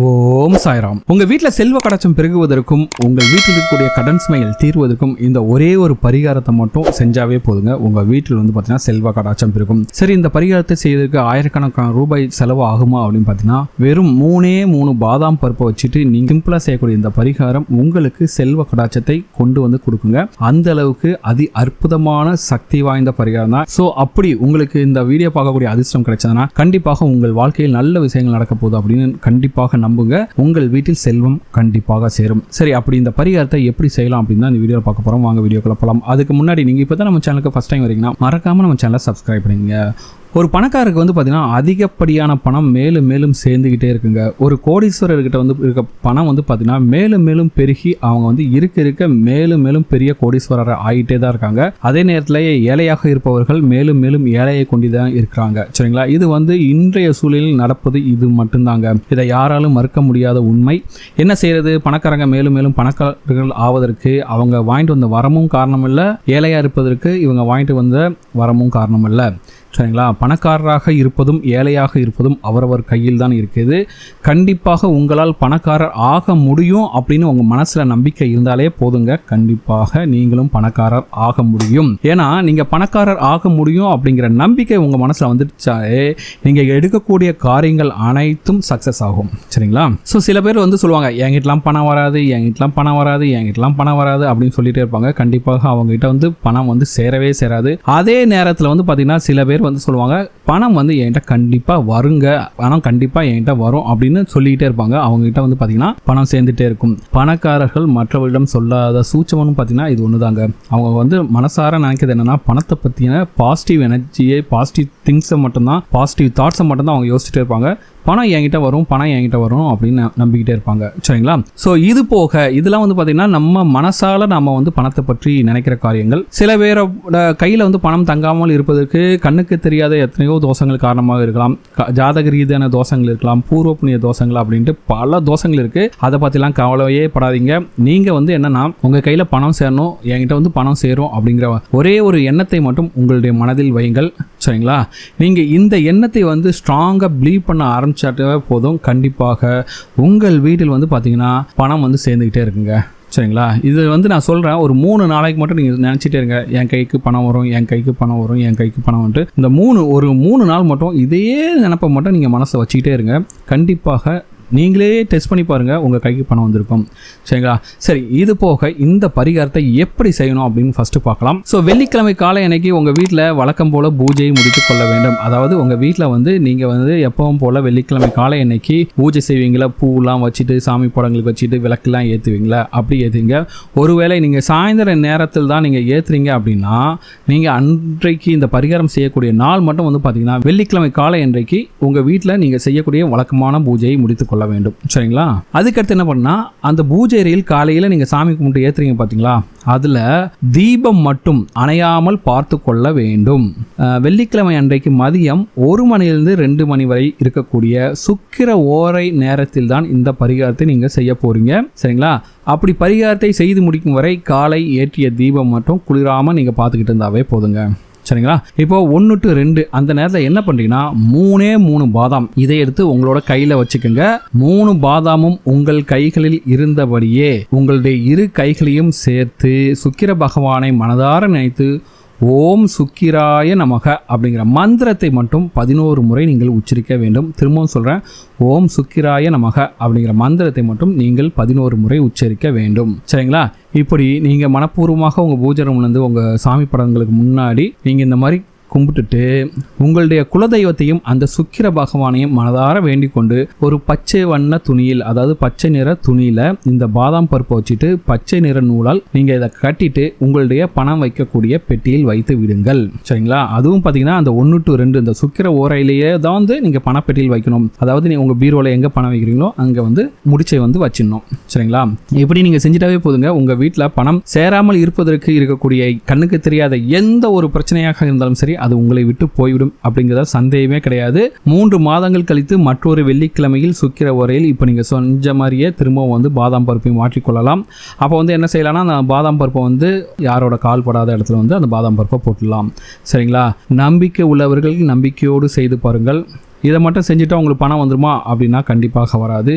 ஓம் சாய்ராம். உங்க வீட்டில் செல்வ கடாட்சம் பெருகுவதற்கும் உங்கள் வீட்டில் இருக்கக்கூடிய கடன் சுமைகள் தீர்வதற்கும் இந்த ஒரே ஒரு பரிகாரத்தை மட்டும் செஞ்சாவே போதுங்க. உங்க வீட்டில் பார்த்தீங்கன்னா செல்வ கடாட்சம் பெருகும். சரி, இந்த பரிகாரத்தை செய்வதற்கு ஆயிரக்கணக்கான ரூபாய் செலவு ஆகுமா அப்படின்னு பார்த்தீங்கன்னா, வெறும் மூணு பாதாம் பருப்பை வச்சுட்டு நீங்க சிம்பிளா செய்யக்கூடிய இந்த பரிகாரம் உங்களுக்கு செல்வ கடாட்சத்தை கொண்டு வந்து கொடுக்குங்க. அந்த அளவுக்கு அதி அற்புதமான சக்தி வாய்ந்த பரிகாரம் தான். ஸோ அப்படி உங்களுக்கு இந்த வீடியோ பார்க்கக்கூடிய அதிர்ஷ்டம் கிடைச்சதுன்னா கண்டிப்பாக உங்கள் வாழ்க்கையில் நல்ல விஷயங்கள் நடக்க போகுது அப்படின்னு கண்டிப்பாக நம்புங்க. உங்கள் வீட்டில் செல்வம் கண்டிப்பாக சேரும். சரி, அப்படி இந்த பரிகாரத்தை எப்படி செய்யலாம் அப்படின்னு தான் இந்த வீடியோ பார்க்க போறோம். வாங்க வீடியோக்குள்ள போலாம். அதுக்கு முன்னாடி நீங்க இப்பதான் நம்ம சேனலுக்கு ஃபர்ஸ்ட் டைம் வரீங்கன்னா மறக்காம நம்ம சேனலை சப்ஸ்கிரைப் பண்ணுங்க. ஒரு பணக்காரருக்கு பார்த்தீங்கன்னா அதிகப்படியான பணம் மேலும் மேலும் சேர்ந்துக்கிட்டே இருக்குங்க. ஒரு கோடீஸ்வரர்கிட்ட இருக்க பணம் பார்த்தீங்கன்னா மேலும் மேலும் பெருகி அவங்க இருக்க மேலும் மேலும் பெரிய கோடீஸ்வரர் ஆகிட்டே தான் இருக்காங்க. அதே நேரத்தில் ஏழையாக இருப்பவர்கள் மேலும் மேலும் ஏழையை கொண்டு தான் இருக்கிறாங்க. சரிங்களா? இது இன்றைய சூழலில் நடப்பது இது மட்டும்தாங்க. இதை யாராலும் மறுக்க முடியாத உண்மை. என்ன செய்யறது? பணக்காரங்க மேலும் மேலும் பணக்காரர்கள் ஆவதற்கு அவங்க வாங்கிட்டு வந்த வரமும் காரணம் இல்லை, ஏழையாக இருப்பதற்கு இவங்க வாங்கிட்டு வந்த வரமும் காரணம் இல்லை. சரிங்களா? பணக்காரராக இருப்பதும் ஏழையாக இருப்பதும் அவரவர் கையில் தான் இருக்குது. கண்டிப்பாக உங்களால் பணக்காரர் ஆக முடியும் அப்படின்னு உங்க மனசுல நம்பிக்கை இருந்தாலே போதுங்க. கண்டிப்பாக நீங்களும் பணக்காரர் ஆக முடியும். ஏன்னா நீங்க பணக்காரர் ஆக முடியும் அப்படிங்கிற நம்பிக்கை உங்க மனசுல வந்துடுச்சாலே நீங்க எடுக்கக்கூடிய காரியங்கள் அனைத்தும் சக்சஸ் ஆகும். சரிங்களா? ஸோ சில பேர் சொல்லுவாங்க, என்கிட்டலாம் பணம் வராது, என்கிட்டலாம் பணம் வராது, என்கிட்டலாம் பணம் வராது அப்படின்னு சொல்லிட்டே இருப்பாங்க. கண்டிப்பாக அவங்க கிட்ட பணம் சேரவே சேராது. அதே நேரத்தில் பார்த்தீங்கன்னா சில பேர் சொல்லுவாங்க, பணம் என்கிட்ட கண்டிப்பா வருங்க, பணம் கண்டிப்பா என்கிட்ட வரும் அப்படின்னு சொல்லிக்கிட்டே இருப்பாங்க. அவங்க கிட்ட பார்த்தீங்கன்னா பணம் சேர்ந்துட்டே இருக்கும். பணக்காரர்கள் மற்றவர்களிடம் சொல்லாத சூட்சமும் பார்த்தீங்கன்னா இது ஒண்ணுதாங்க. அவங்க மனசார நினைக்கிறது என்னன்னா, பணத்தை பத்தின பாசிட்டிவ் எனர்ஜியை, பாசிட்டிவ் திங்ஸை மட்டும்தான், பாசிட்டிவ் தாட்ஸை மட்டும்தான் அவங்க யோசிச்சுட்டே இருப்பாங்க. பணம் என்கிட்ட வரும், பணம் என்கிட்ட வரும் அப்படின்னு நம்பிக்கிட்டே இருப்பாங்க. சரிங்களா? ஸோ இது போக இதெல்லாம் பார்த்தீங்கன்னா நம்ம மனசால நம்ம பணத்தை பற்றி நினைக்கிற காரியங்கள். சில பேரோட கையில் பணம் தங்காமல் இருப்பதற்கு கண்ணுக்கு தெரியாத எத்தனையோ தோஷங்கள் காரணமாக இருக்கலாம். ஜாதக ரீதியான தோஷங்கள் இருக்கலாம், பூர்வ புண்ணிய தோஷங்கள் அப்படின்ட்டு பல தோஷங்கள் இருக்கு. அதை பற்றிலாம் கவலையே படாதீங்க. நீங்க என்னன்னா, உங்க கையில பணம் சேரணும், என்கிட்ட பணம் சேரும் அப்படிங்கிற ஒரே ஒரு எண்ணத்தை மட்டும் உங்களுடைய மனதில் வையுங்கள். சரிங்களா? நீங்க இந்த எண்ணத்தை ஸ்ட்ராங்கா பிலீவ் பண்ண ஆரம்பிச்சாட்டே போதும். கண்டிப்பாக உங்கள் வீட்டில் பார்த்தீங்கன்னா பணம் சேர்ந்துக்கிட்டே இருக்குங்க. சரிங்களா? இது நான் சொல்கிறேன், ஒரு 3 நாளைக்கு மட்டும் நீங்கள் நினச்சிட்டே இருங்க, என் கைக்கு பணம் வரும், என் கைக்கு பணம் வரும், என் கைக்கு பணம் வந்துட்டு இந்த ஒரு 3 நாள் மட்டும் இதே நினப்பை மட்டும் நீங்கள் மனசை வச்சுக்கிட்டே இருங்க. கண்டிப்பாக நீங்களே டெஸ்ட் பண்ணி பாருங்க, உங்க கைக்கு பணம் வந்திருக்கும். சரிங்களா? சரி, இது போக இந்த பரிகாரத்தை எப்படி செய்யணும் அப்படின்னு ஃபர்ஸ்ட் பார்க்கலாம். ஸோ வெள்ளிக்கிழமை காலை அன்னைக்கு உங்க வீட்டில் வழக்கம் போல பூஜையை முடித்து கொள்ள வேண்டும். அதாவது உங்க வீட்டில் நீங்க எப்பவும் போல வெள்ளிக்கிழமை காலை அன்னைக்கு பூஜை செய்வீங்களா, பூலாம் வச்சுட்டு சாமி படங்களுக்கு வச்சுட்டு விளக்கெல்லாம் ஏற்றுவீங்களா? அப்படி ஏற்றுங்க. ஒருவேளை நீங்க சாயந்தர நேரத்தில் தான் நீங்க ஏற்றுறீங்க அப்படின்னா, நீங்க அன்றைக்கு இந்த பரிகாரம் செய்யக்கூடிய நாள் மட்டும் பார்த்தீங்கன்னா வெள்ளிக்கிழமை காலை அன்றைக்கு உங்க வீட்டில் நீங்க செய்யக்கூடிய வழக்கமான பூஜையை முடித்துக் வேண்டும். சரிங்களா? அதுக்கடுத்து என்ன பண்ணா, அந்த பூஜை அறையில் காலையில நீங்க சாமி கும்பிட்டு ஏத்துறீங்க பாத்தீங்களா, அதுல தீபம் மட்டும் அணையாமல் பார்த்து கொள்ள வேண்டும். வெள்ளிக்கிழமை அன்றைக்கு மதியம் 1 மணியிலிருந்து 2 மணி வரை இருக்கக்கூடிய சுக்கிர ஓரை நேரத்தில் தான் இந்த பரிகாரத்தை நீங்க செய்ய போறீங்க. சரிங்களா? அப்படி பரிகாரத்தை செய்து முடிக்கும் வரை காலை ஏற்றிய தீபம் மட்டும் குளிராம நீங்க பார்த்துக்கிட்டு இருந்தாவே போதுங்க. சரிங்களா? இப்போ 1 to 2 அந்த நேரத்தில் என்ன பண்றீங்கன்னா, 3 பாதாம் இதை எடுத்து உங்களோட கையில வச்சுக்கோங்க. 3 பாதாமும் உங்கள் கைகளில் இருந்தபடியே உங்களுடைய இரு கைகளையும் சேர்த்து சுக்கிர பகவானை மனதார நினைத்து ஓம் சுக்கிராய நமக அப்படிங்கிற மந்திரத்தை மட்டும் 11 முறை நீங்கள் உச்சரிக்க வேண்டும். திரும்பவும் சொல்கிறேன், ஓம் சுக்கிராய நமக அப்படிங்கிற மந்திரத்தை மட்டும் நீங்கள் 11 முறை உச்சரிக்க வேண்டும். சரிங்களா? இப்படி நீங்கள் மனப்பூர்வமாக உங்கள் பூஜை ரூம்லேருந்து உங்கள் சாமி படங்களுக்கு முன்னாடி நீங்கள் இந்த மாதிரி கும்பிட்டுட்டு உங்களுடைய குலதெய்வத்தையும் அந்த சுக்கிர பகவானையும் மனதார வேண்டிக் கொண்டு ஒரு பச்சை வண்ண துணியில், அதாவது பச்சை நிற துணியில இந்த பாதாம் பருப்பை வச்சுட்டு பச்சை நிற நூலால் நீங்க இதை கட்டிட்டு உங்களுடைய பணம் வைக்கக்கூடிய பெட்டியில் வைத்து விடுங்கள். சரிங்களா? அதுவும் பார்த்தீங்கன்னா அந்த 1 to 2 இந்த சுக்கிர ஓரையிலேயே தான் நீங்க பணப்பெட்டியில் வைக்கணும். அதாவது நீங்க உங்க பீரோல எங்க பணம் வைக்கிறீங்களோ அங்க முடிச்சை வச்சிடணும். சரிங்களா? இப்படி நீங்க செஞ்சுட்டாவே போதுங்க. உங்க வீட்டில் பணம் சேராமல் இருப்பதற்கு இருக்கக்கூடிய கண்ணுக்கு தெரியாத எந்த ஒரு பிரச்சனையாக இருந்தாலும் சரி அது உங்களை விட்டு போய்விடும் அப்படிங்கிறத சந்தேகமே கிடையாது. 3 மாதங்கள் கழித்து மற்றொரு வெள்ளிக்கிழமையில் சுக்கிர ஓரையில் இப்போ நீங்கள் சொன்ன மாதிரியே திரும்பவும் பாதாம் பருப்பை மாற்றிக்கொள்ளலாம். அப்போ என்ன செய்யலாம்னா, அந்த பாதாம் பருப்பை யாரோட கால் படாத இடத்துல அந்த பாதாம் பருப்பை போட்டுடலாம். சரிங்களா? நம்பிக்கை உள்ளவர்கள் நம்பிக்கையோடு செய்து பாருங்கள். இதை மட்டும் செஞ்சுட்டா உங்களுக்கு பணம் வந்துருமா அப்படின்னா கண்டிப்பாக வராது.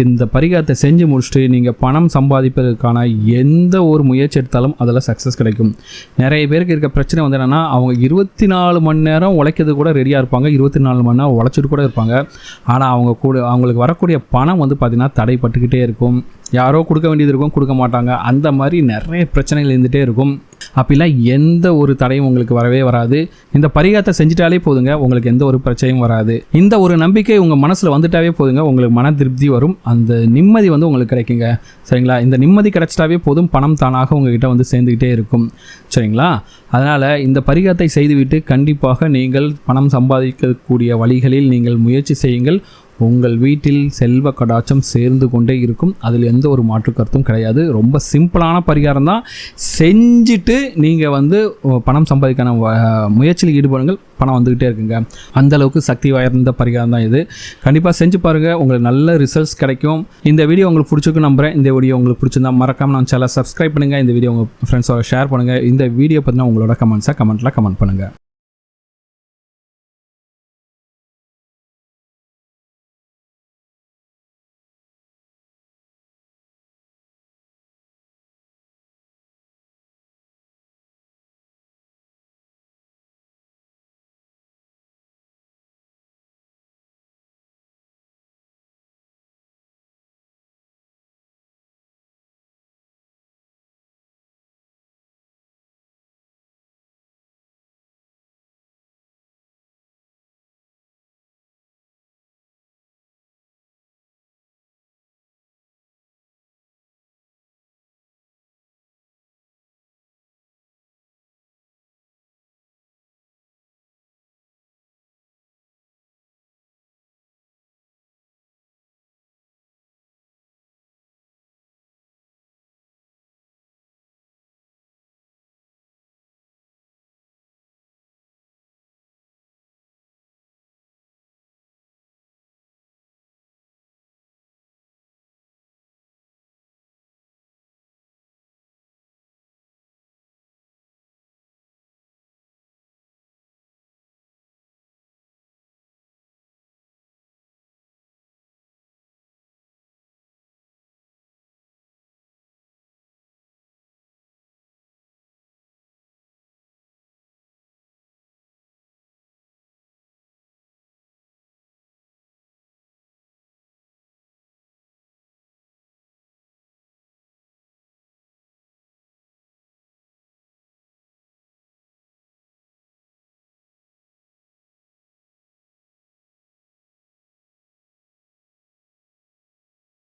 இந்த பரிகாரத்தை செஞ்சு முடிச்சுட்டு நீங்கள் பணம் சம்பாதிப்பதற்கான எந்த ஒரு முயற்சி எடுத்தாலும் அதில் சக்ஸஸ் கிடைக்கும். நிறைய பேருக்கு இருக்க பிரச்சனை வந்து என்னென்னா, அவங்க 24 மணி நேரம் உழைக்கிறது கூட ரெடியாக இருப்பாங்க, 24 மணி நேரம் உழைச்சிட்டு கூட இருப்பாங்க. ஆனால் அவங்களுக்கு வரக்கூடிய பணம் வந்து பார்த்திங்கன்னா தடைப்பட்டுக்கிட்டே இருக்கும். யாரோ கொடுக்க வேண்டியது இருக்கும், கொடுக்க மாட்டாங்க. அந்த மாதிரி நிறைய பிரச்சனைகள் இருந்துகிட்டே இருக்கும். அப்படிலாம் எந்த ஒரு தடையும் உங்களுக்கு வரவே வராது. இந்த பரிகாரத்தை செஞ்சுட்டாலே போதுங்க, உங்களுக்கு எந்த ஒரு பிரச்சனையும் வராது. இந்த ஒரு நம்பிக்கை உங்கள் மனசில் வந்துட்டாவே போதுங்க, உங்களுக்கு மன திருப்தி வரும். அந்த நிம்மதி வந்து உங்களுக்கு கிடைக்குங்க. சரிங்களா? இந்த நிம்மதி கிடைச்சிட்டாவே போதும், பணம் தானாக உங்ககிட்ட வந்து சேர்ந்துக்கிட்டே இருக்கும். சரிங்களா? அதனால் இந்த பரிகாரத்தை செய்துவிட்டு கண்டிப்பாக நீங்கள் பணம் சம்பாதிக்கக்கூடிய வழிகளில் நீங்கள் முயற்சி செய்யுங்கள். உங்கள் வீட்டில் செல்வ கடாட்சம் சேர்ந்து கொண்டே இருக்கும். அதில் எந்த ஒரு மாற்று கருத்தும் கிடையாது. ரொம்ப சிம்பிளான பரிகாரம் தான். செஞ்சுட்டு நீங்கள் வந்து பணம் சம்பாதிக்கான முயற்சியில் ஈடுபடுங்கள், பணம் வந்துக்கிட்டே இருக்குங்க. அந்தளவுக்கு சக்தி வாய்ந்த பரிகாரம் தான் இது. கண்டிப்பாக செஞ்சு பாருங்கள், உங்களுக்கு நல்ல ரிசல்ட்ஸ் கிடைக்கும். இந்த வீடியோ உங்களுக்கு பிடிச்சிருக்கு நம்புகிறேன். இந்த வீடியோ உங்களுக்கு பிடிச்சிருந்தா மறக்காமல் நம்ம சேனலை சப்ஸ்கிரைப் பண்ணுங்கள். இந்த வீடியோ உங்கள் ஃப்ரெண்ட்ஸோட ஷேர் பண்ணுங்கள். இந்த வீடியோ பற்றினா உங்களோட கமெண்ட்ஸை கமெண்ட்டில் கமெண்ட் பண்ணுங்கள்.